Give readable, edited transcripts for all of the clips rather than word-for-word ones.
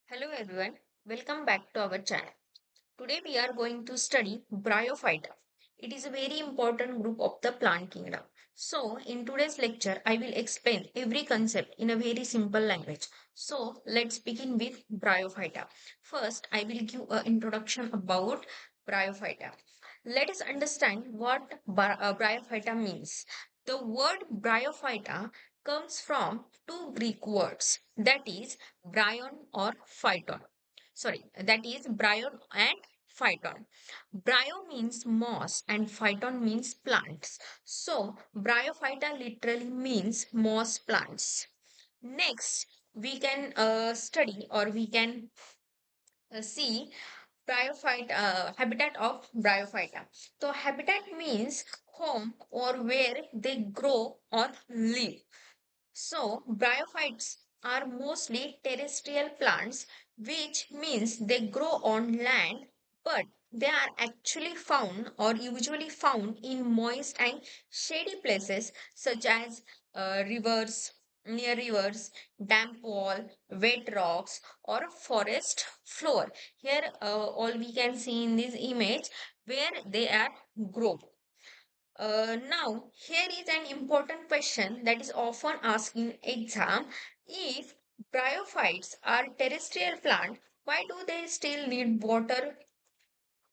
Hello everyone, welcome back to our channel. Today we are going to study Bryophyta. It is a very important group of the plant kingdom. So in today's lecture, I will explain every concept in a very simple language. So let's begin with Bryophyta. First, I will give an introduction about Bryophyta. Let us understand what Bryophyta means. The word Bryophyta comes from two Greek words, that is bryon or phyton. That is bryon and phyton. Bryo means moss and phyton means plants. So bryophyta literally means moss plants. Next, we can study or we can see bryophyte habitat of bryophyta. So habitat means home or where they grow or live. So, bryophytes are mostly terrestrial plants, which means they grow on land, but they are actually found or usually found in moist and shady places such as rivers, near rivers, damp wall, wet rocks, or a forest floor. Here, all we can see in this image where they are grown. Now, here is an important question that is often asked in exam. If bryophytes are terrestrial plant, why do they still need water?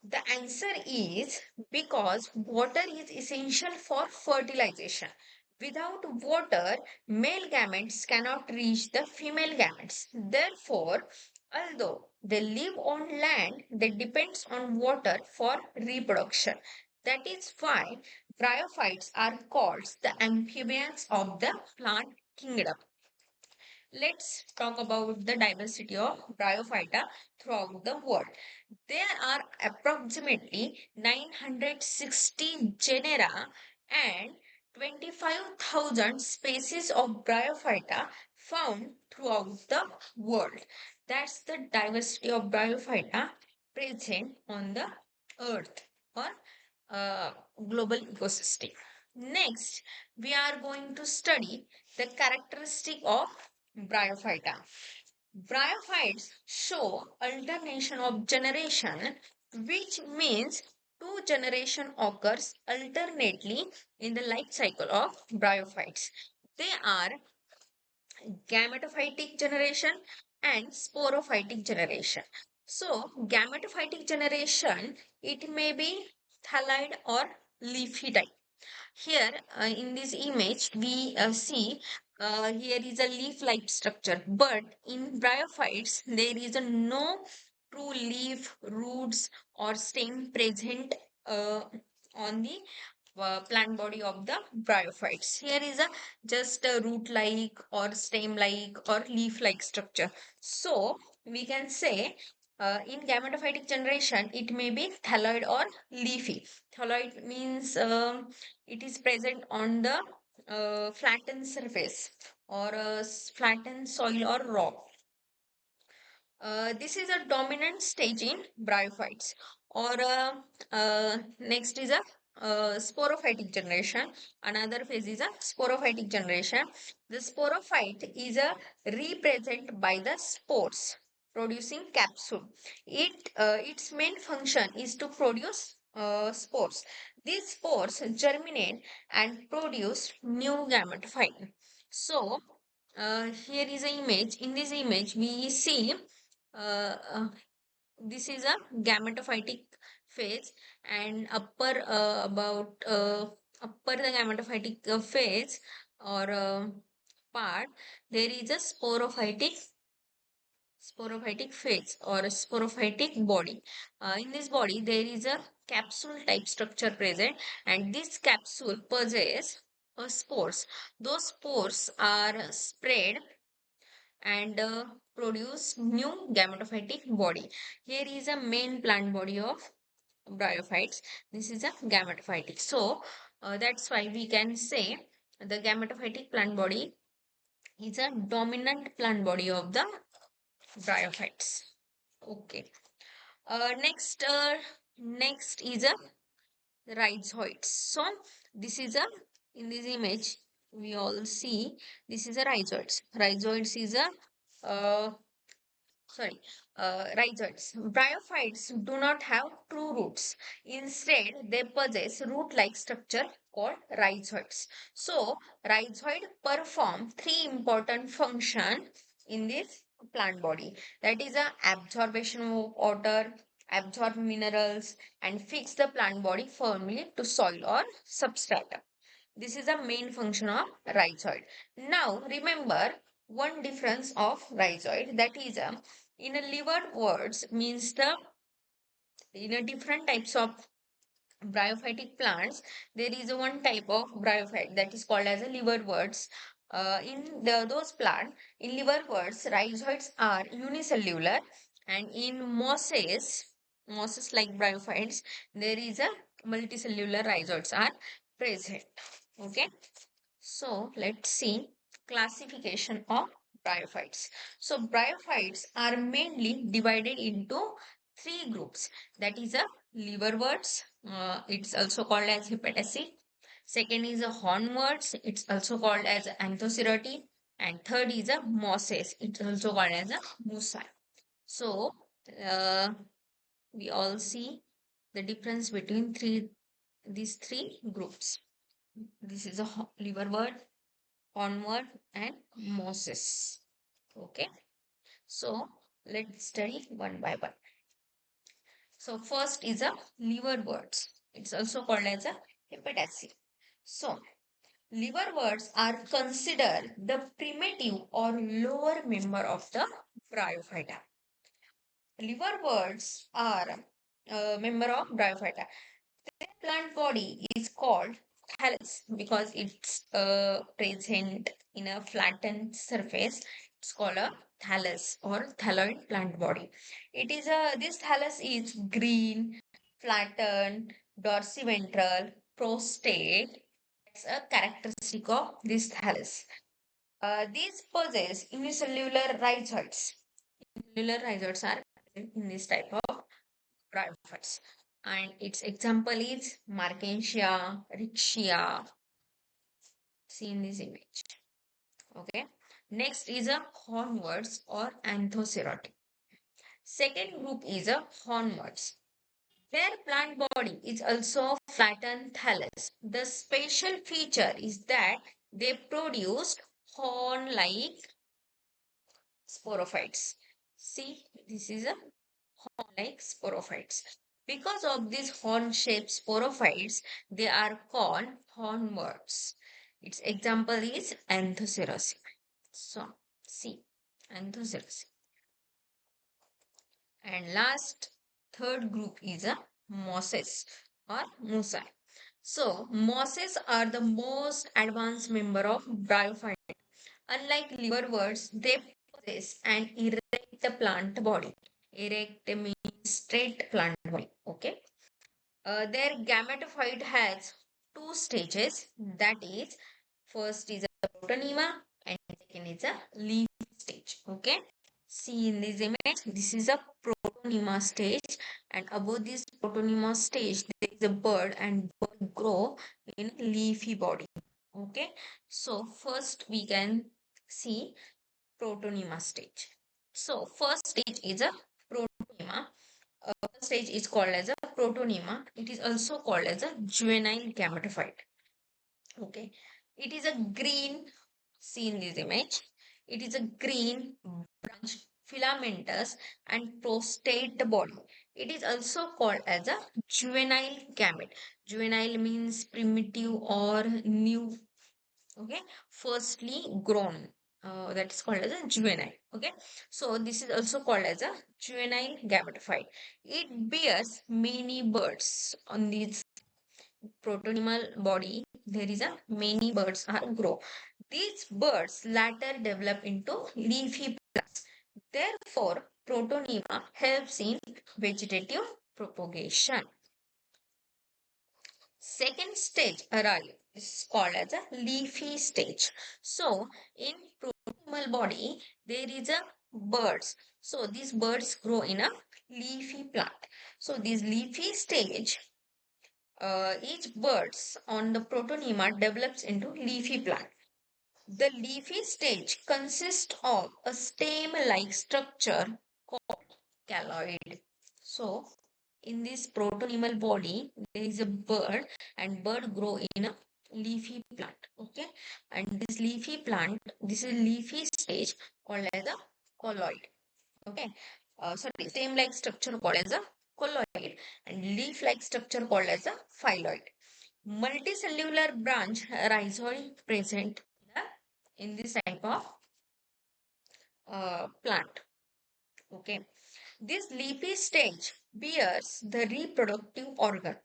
The answer is because water is essential for fertilization. Without water, male gametes cannot reach the female gametes. Therefore, although they live on land, they depend on water for reproduction. That is why bryophytes are called the amphibians of the plant kingdom. Let's talk about the diversity of Bryophyta throughout the world. There are approximately 960 genera and 25,000 species of Bryophyta found throughout the world. That's the diversity of Bryophyta present on the earth or global ecosystem. Next, we are going to study the characteristic of Bryophyta. Bryophytes show alternation of generation, which means two generation occurs alternately in the life cycle of bryophytes. They are gametophytic generation and sporophytic generation. So, gametophytic generation, it may be thalloid or leafy type. Here in this image, we see here is a leaf-like structure, but in bryophytes, there is a no true leaf, roots, or stem present on the plant body of the bryophytes. Here is a just a root-like or stem-like or leaf-like structure. So we can say in gametophytic generation, it may be thalloid or leafy. Thalloid means it is present on the flattened surface or flattened soil or rock. This is a dominant stage in bryophytes. Or next is a sporophytic generation. Another phase is a sporophytic generation. The sporophyte is a represent by the spores producing capsule. Its main function is to produce spores. These spores germinate and produce new gametophyte. So here is an image. In this image, we see uh, uh, this is a gametophytic phase, and upper the gametophytic phase or part, there is a sporophytic phase or a sporophytic body. In this body, there is a capsule type structure present, and this capsule possesses spores. Those spores are spread and produce new gametophytic body. Here is a main plant body of bryophytes. This is a gametophytic. So that's why we can say the gametophytic plant body is a dominant plant body of the bryophytes. Okay. Next is a rhizoids. So this is a in this image we all see this is a rhizoids. Rhizoids is a uh, sorry, rhizoids. Bryophytes do not have true roots. Instead, they possess root-like structure called rhizoids. So, rhizoid perform three important functions in this plant body. That is a absorption of water, absorb minerals, and fix the plant body firmly to soil or substrate. This is the main function of rhizoid. Now, remember one difference of rhizoid, that is in a liverworts means the in a different types of bryophytic plants there is a one type of bryophyte that is called as a liverworts. Those plants in liverworts rhizoids are unicellular, and in mosses like bryophytes there is a multicellular rhizoids are present. Okay, so let's see classification of bryophytes. So bryophytes are mainly divided into three groups. That is a liverworts. It's also called as hepataceae. Second is a hornworts. It's also called as Anthoceros. And third is a mosses. It's also called as a muci. So uh, we all see the difference between these three groups. This is a liverwort, onward and Moses. Okay, so let's study one by one. So first is a liverworts. It's also called as a hepataceae. So liverworts are considered the primitive or lower member of the Bryophyta. Liverworts are a member of Bryophyta. Plant body is called thallus because it's present in a flattened surface. It's called a thallus or thalloid plant body. It is a this thallus is green, flattened, dorsiventral, prostate. It's a characteristic of this thallus. These possess unicellular rhizoids. Unicellular rhizoids are present in this type of Bryophytes. And its example is Marchantia, Riccia, see in this image. Okay. Next is a Hornworts or Anthoceros. Second group is a Hornworts. Their plant body is also flattened thallus. The special feature is that they produced horn-like sporophytes. See, this is a like sporophytes. Because of these horn-shaped sporophytes, they are called hornworts. Its example is Anthoceros. So, see, Anthoceros. And last, third group is a mosses or muci. So, mosses are the most advanced member of Bryophyte. Unlike liverworts, they possess an erect plant body. Erect means straight plant body. Okay. Their gametophyte has two stages. That is, first is a protonema and second is a leaf stage. Okay. See in this image, this is a protonema stage, and above this protonema stage, there is a bud, and bud grow in leafy body. Okay. So first we can see protonema stage. So first stage is a protonema. First stage is called as a protonema. It is also called as a juvenile gametophyte. Okay. It is a green, see in this image. It is a green branch filamentous and prostate body. It is also called as a juvenile gamete. Juvenile means primitive or new. Okay, firstly grown, that is called as a juvenile. Okay, so this is also called as a juvenile gametophyte. It bears many buds on this protonemal body. There is a many buds are grow. These buds later develop into leafy plants. Therefore protonema helps in vegetative propagation. Second stage arrive is called as a leafy stage. So in protomal body there is a birds. So these birds grow in a leafy plant. So this leafy stage, each birds on the protonema develops into leafy plant. The leafy stage consists of a stem-like structure called caloid. So, in this protonemal body, there is a bird, and bird grow in a leafy plant. Okay, and this leafy plant, this is leafy stage called as a colloid. Okay, sorry, same like structure called as a colloid, and leaf-like structure called as a phylloid. Multicellular branch rhizoid present in this type of plant. Okay, this leafy stage bears the reproductive organ.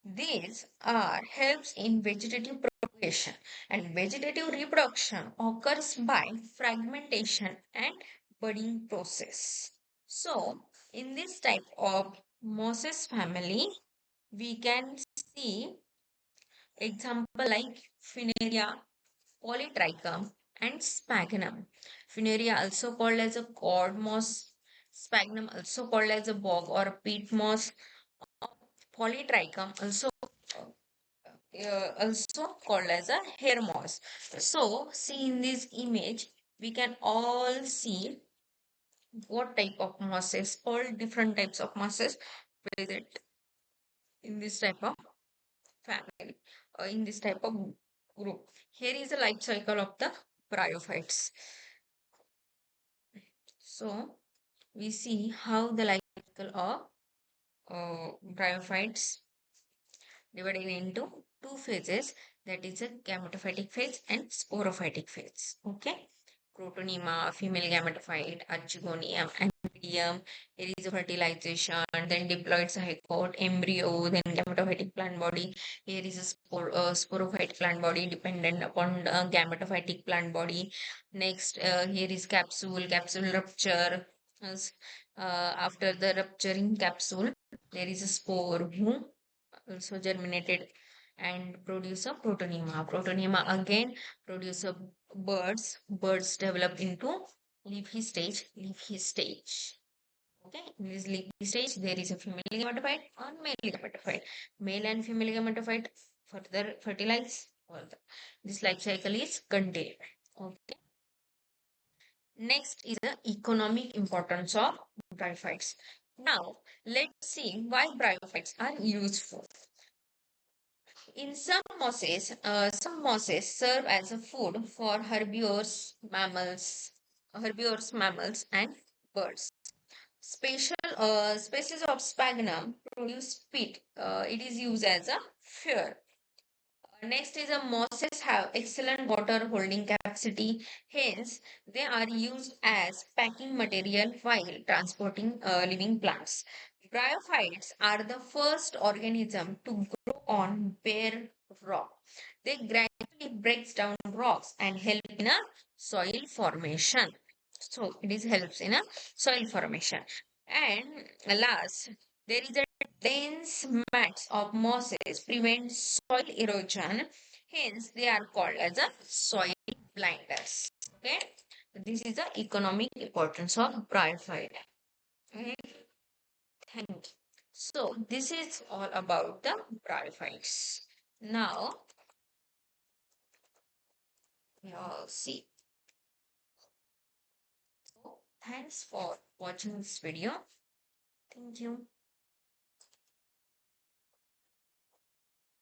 These are helps in vegetative propagation, and vegetative reproduction occurs by fragmentation and budding process. So, in this type of mosses family, we can see example like Funaria, Polytrichum, and Sphagnum. Funaria also called as a cord moss, Sphagnum also called as a bog or a peat moss, Polytrichum also called as a hair moss. So, see in this image, we can all see what type of mosses, all different types of mosses present in this type of family, in this type of group. Here is the life cycle of the bryophytes. So, we see how the life cycle of bryophytes divided into two phases, that is a gametophytic phase and sporophytic phase. Okay, protonema, female gametophyte, archegonium, amphibian. Here is a fertilization, then diploid zygote, embryo, then gametophytic plant body. Here is a sporophyte plant body dependent upon gametophytic plant body. Next, here is capsule rupture. As, after the rupturing capsule, there is a spore who also germinated and produce a protonema. Protonema again produce a birds. Birds develop into leafy stage. Leafy stage. Okay, in this leafy stage, there is a female gametophyte and male gametophyte. Male and female gametophyte further fertilize. Further. This life cycle is continued. Okay. Next is the economic importance of bryophytes. Now, let's see why bryophytes are useful. In some mosses serve as a food for herbivores, mammals, and birds. Special species of sphagnum produce peat. It is used as a fuel. Next is a mosses have excellent water holding capacity. Hence, they are used as packing material while transporting living plants. Bryophytes are the first organism to grow on bare rock. They gradually breaks down rocks and help in a soil formation. So it is helps in a soil formation. And last, there is a dense mats of mosses prevent soil erosion. Hence, they are called as a soil blinders. Okay, this is the economic importance of bryophyte. Okay, thank you. So, this is all about the bryophytes. Now, we'll see. So, thanks for watching this video. Thank you.